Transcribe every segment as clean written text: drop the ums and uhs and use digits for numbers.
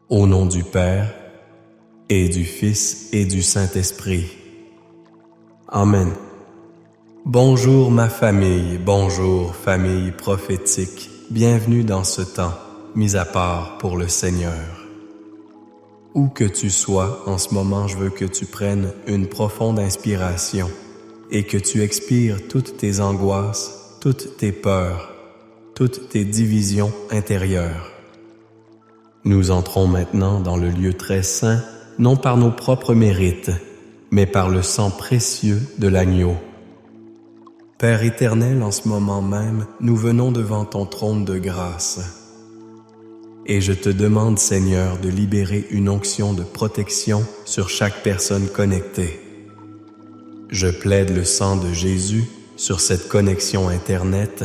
Au nom du Père, et du Fils, et du Saint-Esprit. Amen. Bonjour ma famille, bonjour famille prophétique, bienvenue dans ce temps, mis à part pour le Seigneur. Où que tu sois, en ce moment, je veux que tu prennes une profonde inspiration et que tu expires toutes tes angoisses, toutes tes peurs, toutes tes divisions intérieures. Nous entrons maintenant dans le lieu très saint, non par nos propres mérites, mais par le sang précieux de l'agneau. Père éternel, en ce moment même, nous venons devant ton trône de grâce. Et je te demande, Seigneur, de libérer une onction de protection sur chaque personne connectée. Je plaide le sang de Jésus sur cette connexion Internet.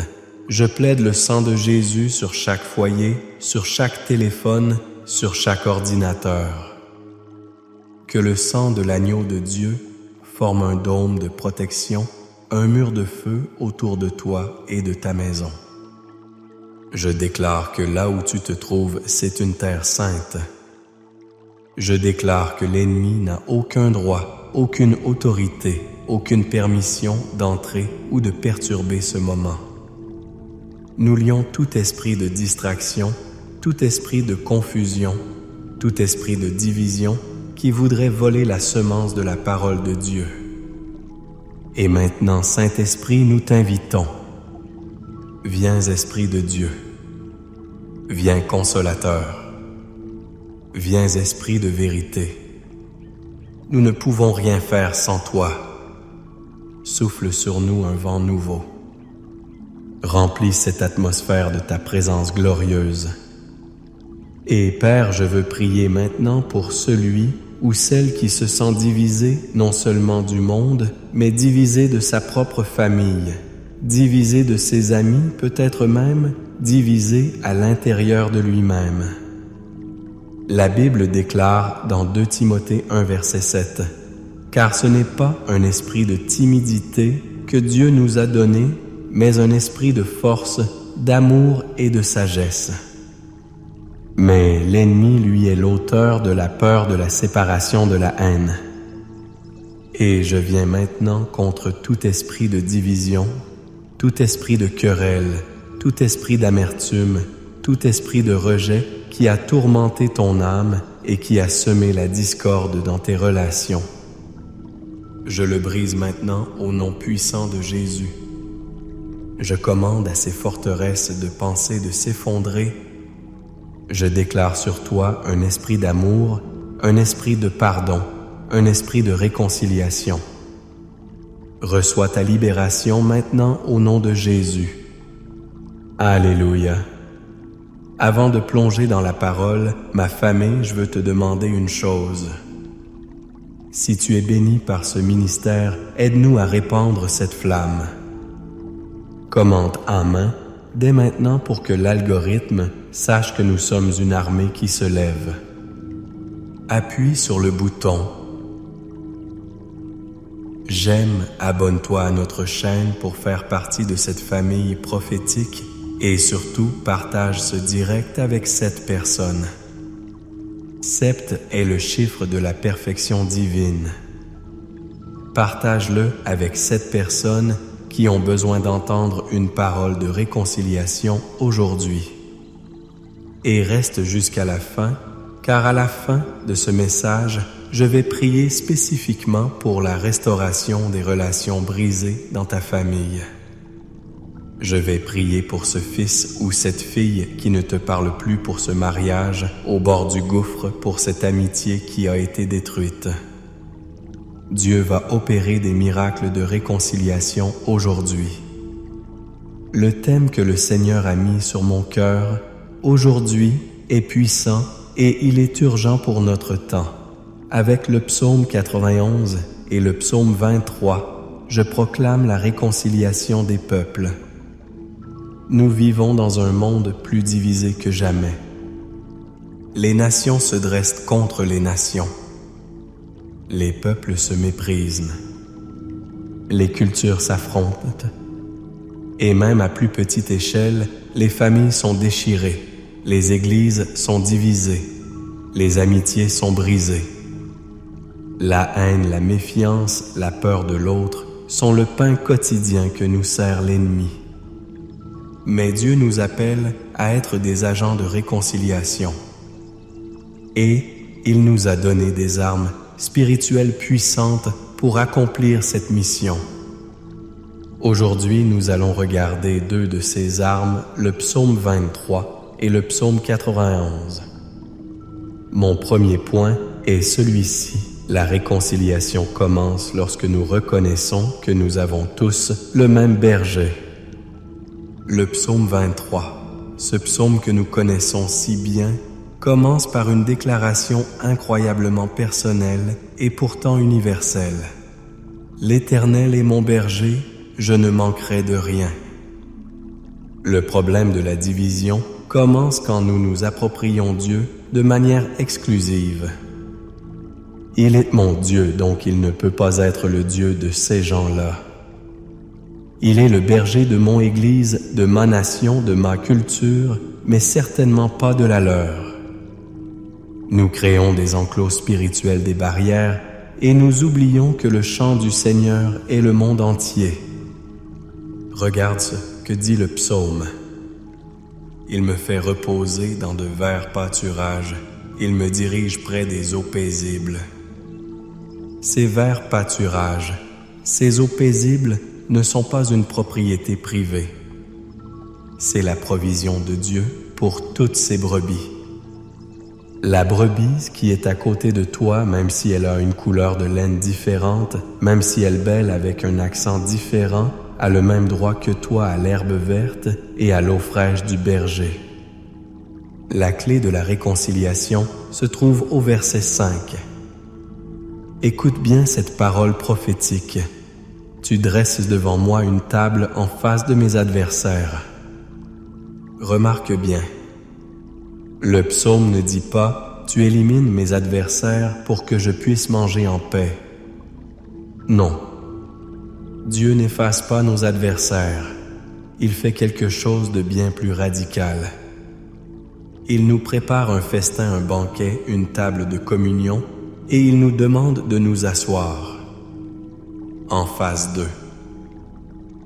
Je plaide le sang de Jésus sur chaque foyer, sur chaque téléphone, sur chaque ordinateur. Que le sang de l'agneau de Dieu forme un dôme de protection, un mur de feu autour de toi et de ta maison. Je déclare que là où tu te trouves, c'est une terre sainte. Je déclare que l'ennemi n'a aucun droit, aucune autorité, aucune permission d'entrer ou de perturber ce moment. Nous lions tout esprit de distraction, tout esprit de confusion, tout esprit de division qui voudrait voler la semence de la parole de Dieu. Et maintenant, Saint-Esprit, nous t'invitons. Viens, Esprit de Dieu. Viens, Consolateur. Viens, Esprit de vérité. Nous ne pouvons rien faire sans toi. Souffle sur nous un vent nouveau. Remplis cette atmosphère de ta présence glorieuse. Et Père, je veux prier maintenant pour celui ou celle qui se sent divisé non seulement du monde, mais divisé de sa propre famille, divisé de ses amis, peut-être même divisé à l'intérieur de lui-même. La Bible déclare dans 2 Timothée 1, verset 7, « Car ce n'est pas un esprit de timidité que Dieu nous a donné, mais un esprit de force, d'amour et de sagesse. » Mais l'ennemi, lui, est l'auteur de la peur de la séparation, de la haine. Et je viens maintenant contre tout esprit de division, tout esprit de querelle, tout esprit d'amertume, tout esprit de rejet qui a tourmenté ton âme et qui a semé la discorde dans tes relations. Je le brise maintenant au nom puissant de Jésus. Je commande à ces forteresses de pensée de s'effondrer. Je déclare sur toi un esprit d'amour, un esprit de pardon, un esprit de réconciliation. Reçois ta libération maintenant au nom de Jésus. Alléluia. Avant de plonger dans la parole, ma famille, je veux te demander une chose. Si tu es béni par ce ministère, aide-nous à répandre cette flamme. Commente Amen dès maintenant pour que l'algorithme sache que nous sommes une armée qui se lève. Appuie sur le bouton J'aime, abonne-toi à notre chaîne pour faire partie de cette famille prophétique et surtout partage ce direct avec 7 personnes. 7 est le chiffre de la perfection divine. Partage-le avec 7 personnes qui ont besoin d'entendre une parole de réconciliation aujourd'hui. Et reste jusqu'à la fin, car à la fin de ce message, je vais prier spécifiquement pour la restauration des relations brisées dans ta famille. Je vais prier pour ce fils ou cette fille qui ne te parle plus pour ce mariage, au bord du gouffre pour cette amitié qui a été détruite. Dieu va opérer des miracles de réconciliation aujourd'hui. Le thème que le Seigneur a mis sur mon cœur aujourd'hui est puissant et il est urgent pour notre temps. Avec le psaume 91 et le psaume 23, je proclame la réconciliation des peuples. Nous vivons dans un monde plus divisé que jamais. Les nations se dressent contre les nations. Les peuples se méprisent. Les cultures s'affrontent. Et même à plus petite échelle, les familles sont déchirées, les églises sont divisées, Les amitiés sont brisées. La haine, la méfiance, la peur de l'autre sont le pain quotidien que nous sert l'ennemi. Mais Dieu nous appelle à être des agents de réconciliation. Et il nous a donné des armes spirituelles puissantes pour accomplir cette mission. Aujourd'hui, nous allons regarder deux de ces armes, le psaume 23 et le psaume 91. Mon premier point est celui-ci. La réconciliation commence lorsque nous reconnaissons que nous avons tous le même berger. Le psaume 23, ce psaume que nous connaissons si bien, commence par une déclaration incroyablement personnelle et pourtant universelle. L'Éternel est mon berger, je ne manquerai de rien. Le problème de la division commence quand nous nous approprions Dieu de manière exclusive. Il est mon Dieu, donc il ne peut pas être le Dieu de ces gens-là. Il est le berger de mon Église, de ma nation, de ma culture, mais certainement pas de la leur. Nous créons des enclos spirituels, des barrières, et nous oublions que le champ du Seigneur est le monde entier. Regarde ce que dit le psaume. Il me fait reposer dans de verts pâturages, il me dirige près des eaux paisibles. Ces verts pâturages, ces eaux paisibles ne sont pas une propriété privée. C'est la provision de Dieu pour toutes ses brebis. La brebis qui est à côté de toi, même si elle a une couleur de laine différente, même si elle bêle avec un accent différent, a le même droit que toi à l'herbe verte et à l'eau fraîche du berger. La clé de la réconciliation se trouve au verset 5. Écoute bien cette parole prophétique. Tu dresses devant moi une table en face de mes adversaires. Remarque bien. Le psaume ne dit pas « Tu élimines mes adversaires pour que je puisse manger en paix ». Non. Dieu n'efface pas nos adversaires. Il fait quelque chose de bien plus radical. Il nous prépare un festin, un banquet, une table de communion, et il nous demande de nous asseoir en face d'eux.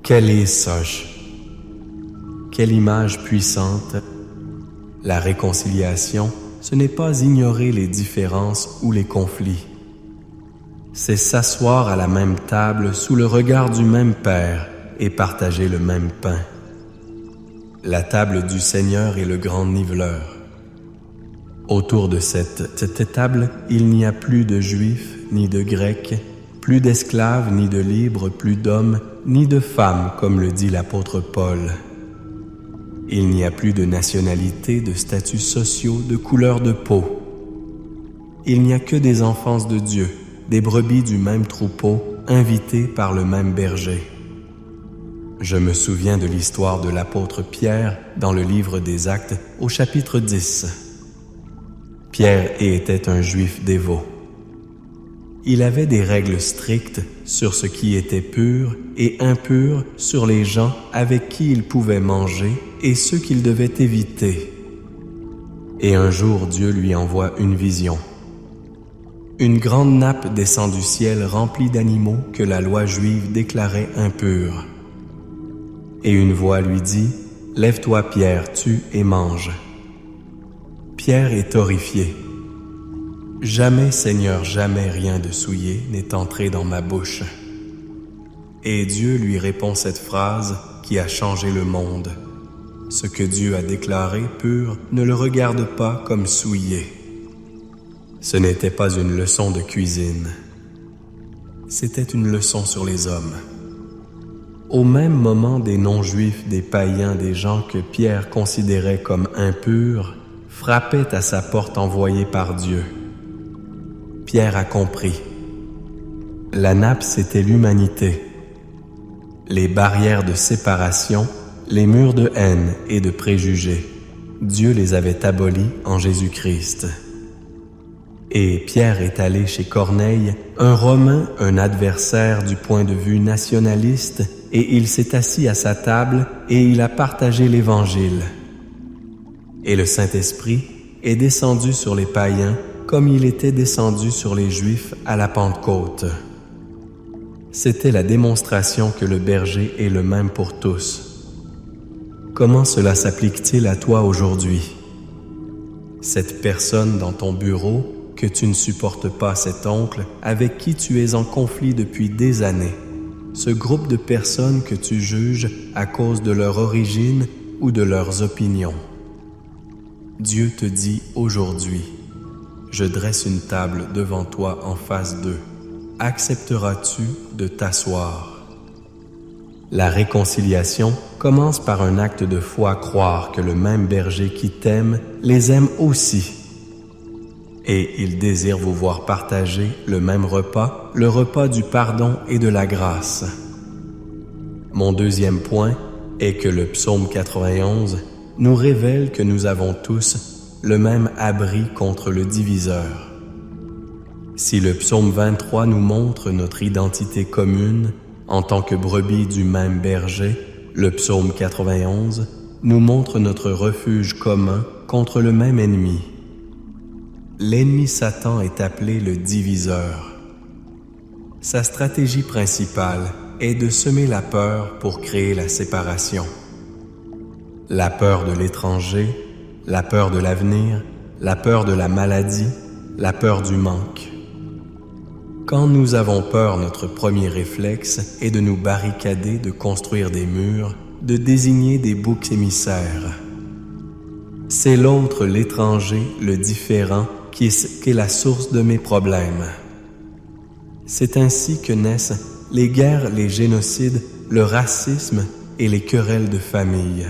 Quel est sage? Quelle image puissante! La réconciliation, ce n'est pas ignorer les différences ou les conflits. C'est s'asseoir à la même table sous le regard du même Père et partager le même pain. La table du Seigneur est le grand niveleur. Autour de cette table, il n'y a plus de Juifs ni de Grecs, plus d'esclaves ni de libres, plus d'hommes ni de femmes, comme le dit l'apôtre Paul. Il n'y a plus de nationalité, de statuts sociaux, de couleur de peau. Il n'y a que des enfants de Dieu, des brebis du même troupeau, invités par le même berger. Je me souviens de l'histoire de l'apôtre Pierre dans le livre des Actes au chapitre 10. Pierre était un juif dévot. Il avait des règles strictes sur ce qui était pur et impur, sur les gens avec qui il pouvait manger et ceux qu'il devait éviter. Et un jour, Dieu lui envoie une vision. Une grande nappe descend du ciel remplie d'animaux que la loi juive déclarait impurs. Et une voix lui dit « Lève-toi, Pierre, tue et mange. » Pierre est horrifié. « Jamais, Seigneur, jamais rien de souillé n'est entré dans ma bouche. » Et Dieu lui répond cette phrase qui a changé le monde. Ce que Dieu a déclaré pur ne le regarde pas comme souillé. Ce n'était pas une leçon de cuisine. C'était une leçon sur les hommes. Au même moment, des non-juifs, des païens, des gens que Pierre considérait comme impurs, frappaient à sa porte envoyée par Dieu. Pierre a compris. La nappe, c'était l'humanité. Les barrières de séparation, les murs de haine et de préjugés, Dieu les avait abolis en Jésus-Christ. Et Pierre est allé chez Corneille, un Romain, un adversaire du point de vue nationaliste, et il s'est assis à sa table et il a partagé l'Évangile. Et le Saint-Esprit est descendu sur les païens comme il était descendu sur les Juifs à la Pentecôte. C'était la démonstration que le berger est le même pour tous. Comment cela s'applique-t-il à toi aujourd'hui? Cette personne dans ton bureau que tu ne supportes pas, cet oncle avec qui tu es en conflit depuis des années, ce groupe de personnes que tu juges à cause de leur origine ou de leurs opinions. Dieu te dit aujourd'hui, je dresse une table devant toi en face d'eux. Accepteras-tu de t'asseoir? La réconciliation commence par un acte de foi, croire que le même berger qui t'aime les aime aussi. Et il désire vous voir partager le même repas, le repas du pardon et de la grâce. Mon deuxième point est que le psaume 91 nous révèle que nous avons tous le même abri contre le diviseur. Si le psaume 23 nous montre notre identité commune en tant que brebis du même berger, le psaume 91 nous montre notre refuge commun contre le même ennemi. L'ennemi Satan est appelé le diviseur. Sa stratégie principale est de semer la peur pour créer la séparation. La peur de l'étranger, la peur de l'avenir, la peur de la maladie, la peur du manque. Quand nous avons peur, notre premier réflexe est de nous barricader, de construire des murs, de désigner des boucs émissaires. C'est l'autre, l'étranger, le différent, qui est la source de mes problèmes. C'est ainsi que naissent les guerres, les génocides, le racisme et les querelles de famille.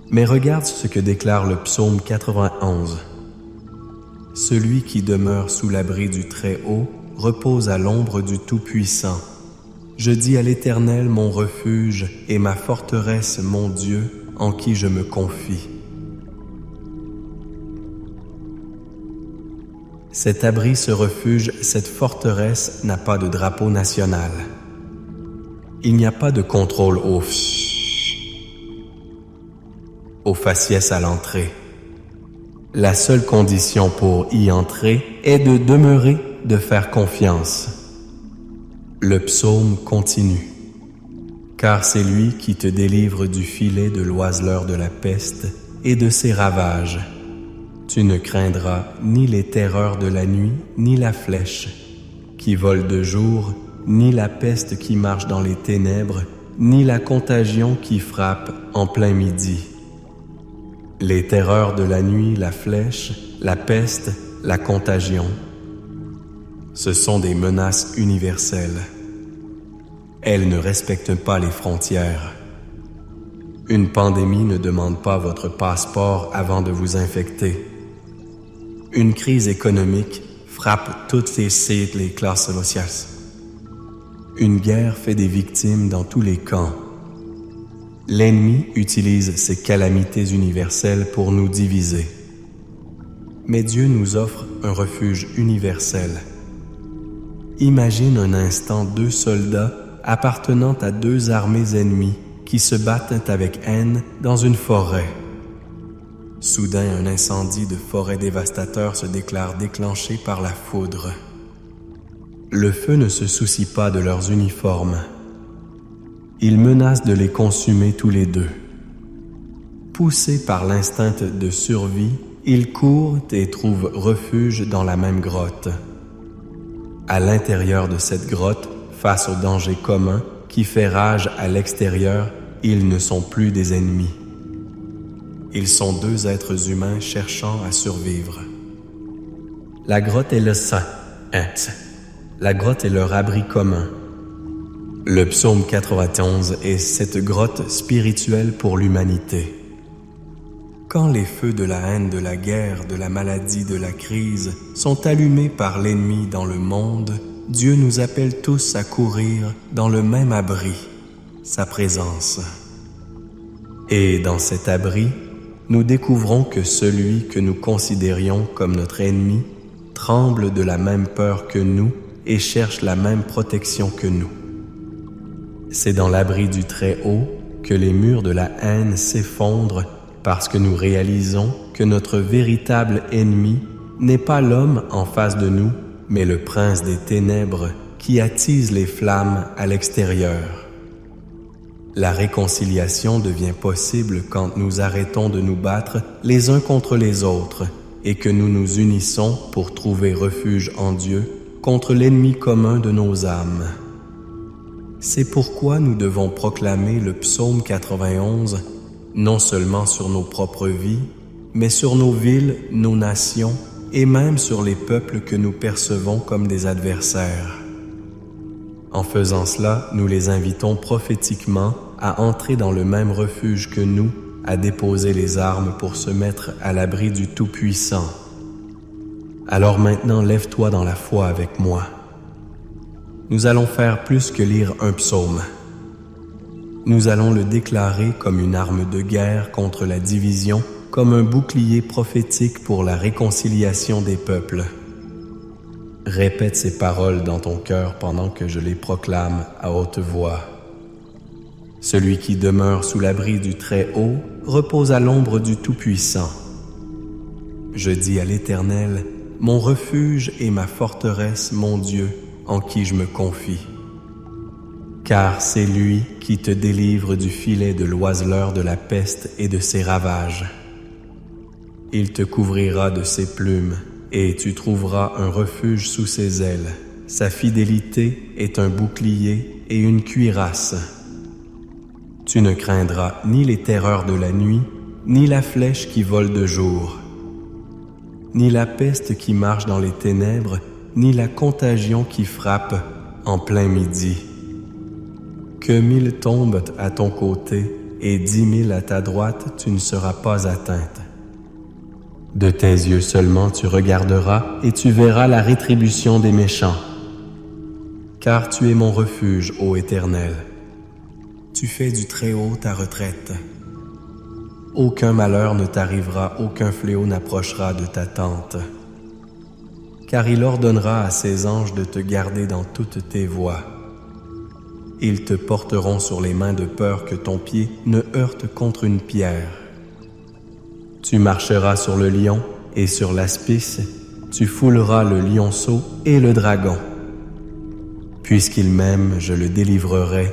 Mais regarde ce que déclare le psaume 91. Celui qui demeure sous l'abri du Très-Haut repose à l'ombre du Tout-Puissant. Je dis à l'Éternel mon refuge et ma forteresse, mon Dieu, en qui je me confie. Cet abri, ce refuge, cette forteresse n'a pas de drapeau national. Il n'y a pas de contrôle au faciès à l'entrée. La seule condition pour y entrer est de demeurer, de faire confiance. Le psaume continue. Car c'est lui qui te délivre du filet de l'oiseleur de la peste et de ses ravages. Tu ne craindras ni les terreurs de la nuit, ni la flèche qui vole de jour, ni la peste qui marche dans les ténèbres, ni la contagion qui frappe en plein midi. Les terreurs de la nuit, la flèche, la peste, la contagion, ce sont des menaces universelles. Elles ne respectent pas les frontières. Une pandémie ne demande pas votre passeport avant de vous infecter. Une crise économique frappe toutes les classes sociales. Une guerre fait des victimes dans tous les camps. L'ennemi utilise ces calamités universelles pour nous diviser. Mais Dieu nous offre un refuge universel. Imagine un instant deux soldats appartenant à deux armées ennemies qui se battent avec haine dans une forêt. Soudain, un incendie de forêt dévastateur se déclare déclenché par la foudre. Le feu ne se soucie pas de leurs uniformes. Il menace de les consumer tous les deux. Poussés par l'instinct de survie, ils courent et trouvent refuge dans la même grotte. À l'intérieur de cette grotte, face au danger commun qui fait rage à l'extérieur, ils ne sont plus des ennemis. Ils sont deux êtres humains cherchant à survivre. La grotte est le sein. La grotte est leur abri commun. Le psaume 91 est cette grotte spirituelle pour l'humanité. Quand les feux de la haine, de la guerre, de la maladie, de la crise sont allumés par l'ennemi dans le monde, Dieu nous appelle tous à courir dans le même abri, sa présence. Et dans cet abri, nous découvrons que celui que nous considérions comme notre ennemi tremble de la même peur que nous et cherche la même protection que nous. C'est dans l'abri du Très-Haut que les murs de la haine s'effondrent parce que nous réalisons que que notre véritable ennemi n'est pas l'homme en face de nous, mais le prince des ténèbres qui attise les flammes à l'extérieur. La réconciliation devient possible quand nous arrêtons de nous battre les uns contre les autres et que nous nous unissons pour trouver refuge en Dieu contre l'ennemi commun de nos âmes. C'est pourquoi nous devons proclamer le psaume 91, non seulement sur nos propres vies, mais sur nos villes, nos nations et même sur les peuples que nous percevons comme des adversaires. En faisant cela, nous les invitons prophétiquement à entrer dans le même refuge que nous, à déposer les armes pour se mettre à l'abri du Tout-Puissant. Alors maintenant, lève-toi dans la foi avec moi. Nous allons faire plus que lire un psaume. Nous allons le déclarer comme une arme de guerre contre la division, comme un bouclier prophétique pour la réconciliation des peuples. Répète ces paroles dans ton cœur pendant que je les proclame à haute voix. Celui qui demeure sous l'abri du Très-Haut repose à l'ombre du Tout-Puissant. Je dis à l'Éternel, mon refuge et ma forteresse, mon Dieu, en qui je me confie. Car c'est lui qui te délivre du filet de l'oiseleur de la peste et de ses ravages. Il te couvrira de ses plumes, et tu trouveras un refuge sous ses ailes. Sa fidélité est un bouclier et une cuirasse. Tu ne craindras ni les terreurs de la nuit, ni la flèche qui vole de jour, ni la peste qui marche dans les ténèbres, ni la contagion qui frappe en plein midi. Que 1000 tombent à ton côté et 10 000 à ta droite, tu ne seras pas atteinte. De tes yeux seulement tu regarderas et tu verras la rétribution des méchants. Car tu es mon refuge, ô Éternel. Tu fais du Très-Haut ta retraite. Aucun malheur ne t'arrivera, aucun fléau n'approchera de ta tente. Car il ordonnera à ses anges de te garder dans toutes tes voies. Ils te porteront sur les mains de peur que ton pied ne heurte contre une pierre. Tu marcheras sur le lion et sur l'aspice, tu fouleras le lionceau et le dragon. Puisqu'il m'aime, je le délivrerai,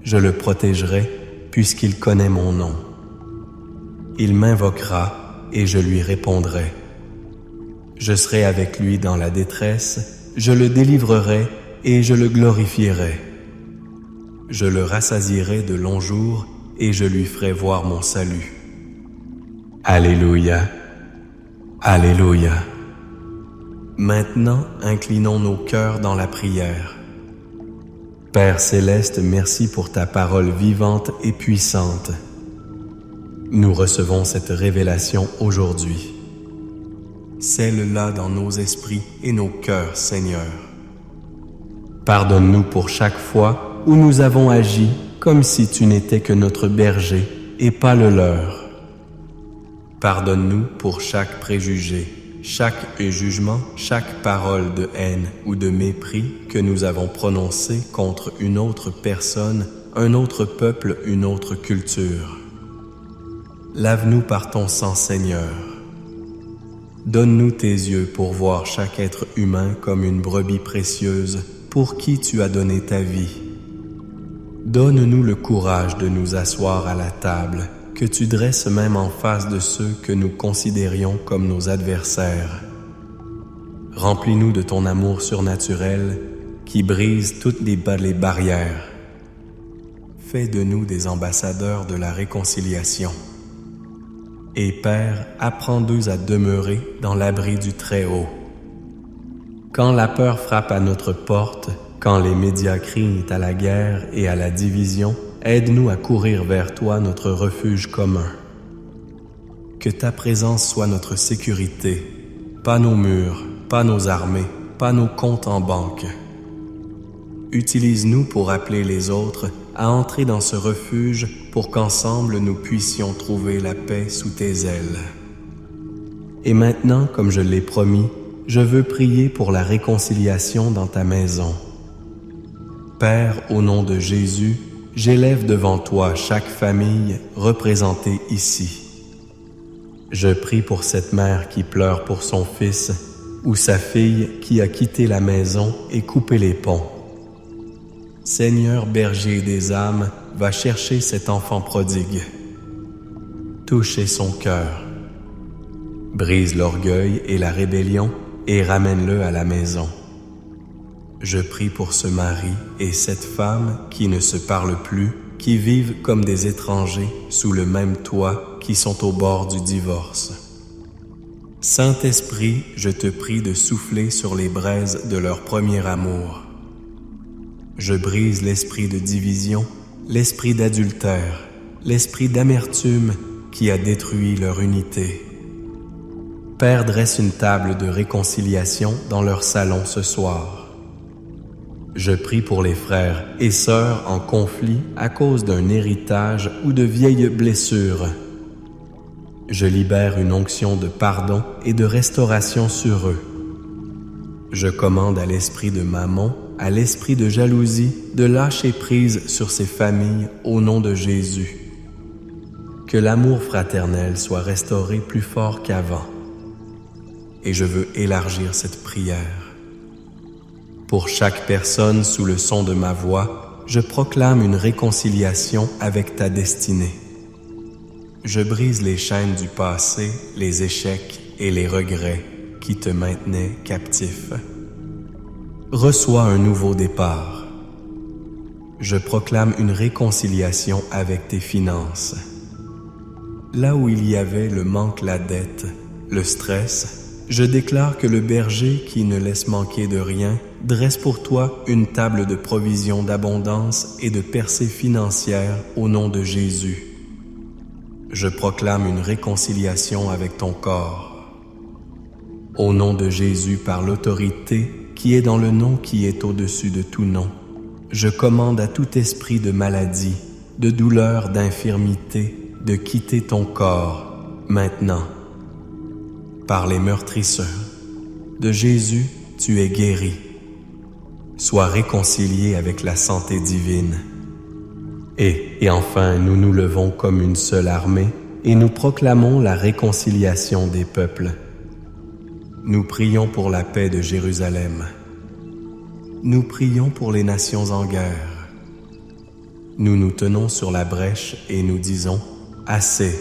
je le protégerai, puisqu'il connaît mon nom. Il m'invoquera et je lui répondrai. Je serai avec lui dans la détresse, je le délivrerai et je le glorifierai. Je le rassasierai de longs jours et je lui ferai voir mon salut. Alléluia, Alléluia. Maintenant, inclinons nos cœurs dans la prière. Père céleste, merci pour ta parole vivante et puissante. Nous recevons cette révélation aujourd'hui. Scelle-la dans nos esprits et nos cœurs, Seigneur. Pardonne-nous pour chaque fois où nous avons agi comme si tu n'étais que notre berger et pas le leur. Pardonne-nous pour chaque préjugé, chaque jugement, chaque parole de haine ou de mépris que nous avons prononcé contre une autre personne, un autre peuple, une autre culture. Lave-nous par ton sang, Seigneur. Donne-nous tes yeux pour voir chaque être humain comme une brebis précieuse pour qui tu as donné ta vie. Donne-nous le courage de nous asseoir à la table, que tu dresses même en face de ceux que nous considérions comme nos adversaires. Remplis-nous de ton amour surnaturel qui brise toutes les barrières. Fais de nous des ambassadeurs de la réconciliation. Et Père, apprends-nous à demeurer dans l'abri du Très-Haut. Quand la peur frappe à notre porte, quand les médias crient à la guerre et à la division, aide-nous à courir vers toi, notre refuge commun. Que ta présence soit notre sécurité, pas nos murs, pas nos armées, pas nos comptes en banque. Utilise-nous pour appeler les autres à entrer dans ce refuge pour qu'ensemble nous puissions trouver la paix sous tes ailes. Et maintenant, comme je l'ai promis, je veux prier pour la réconciliation dans ta maison. Père, au nom de Jésus, j'élève devant toi chaque famille représentée ici. Je prie pour cette mère qui pleure pour son fils, ou sa fille qui a quitté la maison et coupé les ponts. Seigneur berger des âmes, va chercher cet enfant prodigue. Touchez son cœur. Brise l'orgueil et la rébellion et ramène-le à la maison. Je prie pour ce mari et cette femme qui ne se parlent plus, qui vivent comme des étrangers sous le même toit, qui sont au bord du divorce. Saint-Esprit, je te prie de souffler sur les braises de leur premier amour. Je brise l'esprit de division, l'esprit d'adultère, l'esprit d'amertume qui a détruit leur unité. Père, dresse une table de réconciliation dans leur salon ce soir. Je prie pour les frères et sœurs en conflit à cause d'un héritage ou de vieilles blessures. Je libère une onction de pardon et de restauration sur eux. Je commande à l'esprit de Mammon, à l'esprit de jalousie, de lâcher prise sur ces familles au nom de Jésus. Que l'amour fraternel soit restauré plus fort qu'avant. Et je veux élargir cette prière. Pour chaque personne sous le son de ma voix, je proclame une réconciliation avec ta destinée. Je brise les chaînes du passé, les échecs et les regrets qui te maintenaient captif. Reçois un nouveau départ. Je proclame une réconciliation avec tes finances. Là où il y avait le manque, la dette, le stress, je déclare que le berger qui ne laisse manquer de rien dresse pour toi une table de provision d'abondance et de percée financière au nom de Jésus. Je proclame une réconciliation avec ton corps. Au nom de Jésus, par l'autorité qui est dans le nom qui est au-dessus de tout nom, je commande à tout esprit de maladie, de douleur, d'infirmité, de quitter ton corps, maintenant. Par les meurtrisseurs de Jésus, tu es guéri. Sois réconcilié avec la santé divine. Et enfin, nous nous levons comme une seule armée et nous proclamons la réconciliation des peuples. Nous prions pour la paix de Jérusalem. Nous prions pour les nations en guerre. Nous nous tenons sur la brèche et nous disons « Assez ».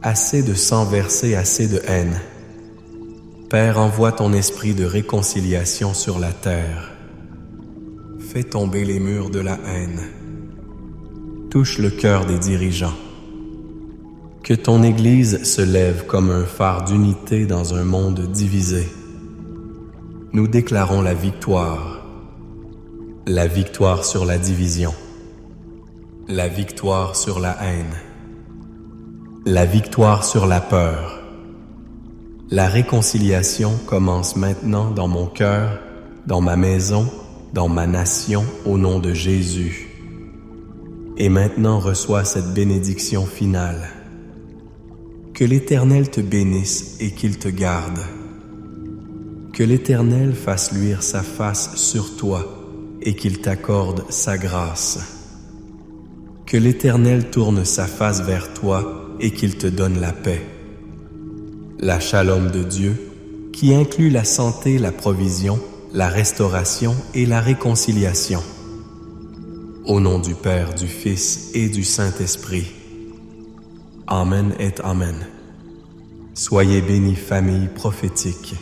Assez de sang versé, assez de haine. Père, envoie ton esprit de réconciliation sur la terre. Fais tomber les murs de la haine. Touche le cœur des dirigeants. Que ton Église se lève comme un phare d'unité dans un monde divisé. Nous déclarons la victoire sur la division, la victoire sur la haine, la victoire sur la peur. La réconciliation commence maintenant dans mon cœur, dans ma maison, dans ma nation, au nom de Jésus. Et maintenant reçois cette bénédiction finale. Que l'Éternel te bénisse et qu'il te garde. Que l'Éternel fasse luire sa face sur toi et qu'il t'accorde sa grâce. Que l'Éternel tourne sa face vers toi et qu'il te donne la paix. La shalom de Dieu, qui inclut la santé, la provision, la restauration et la réconciliation. Au nom du Père, du Fils et du Saint-Esprit. Amen et Amen. Soyez bénis, famille prophétique.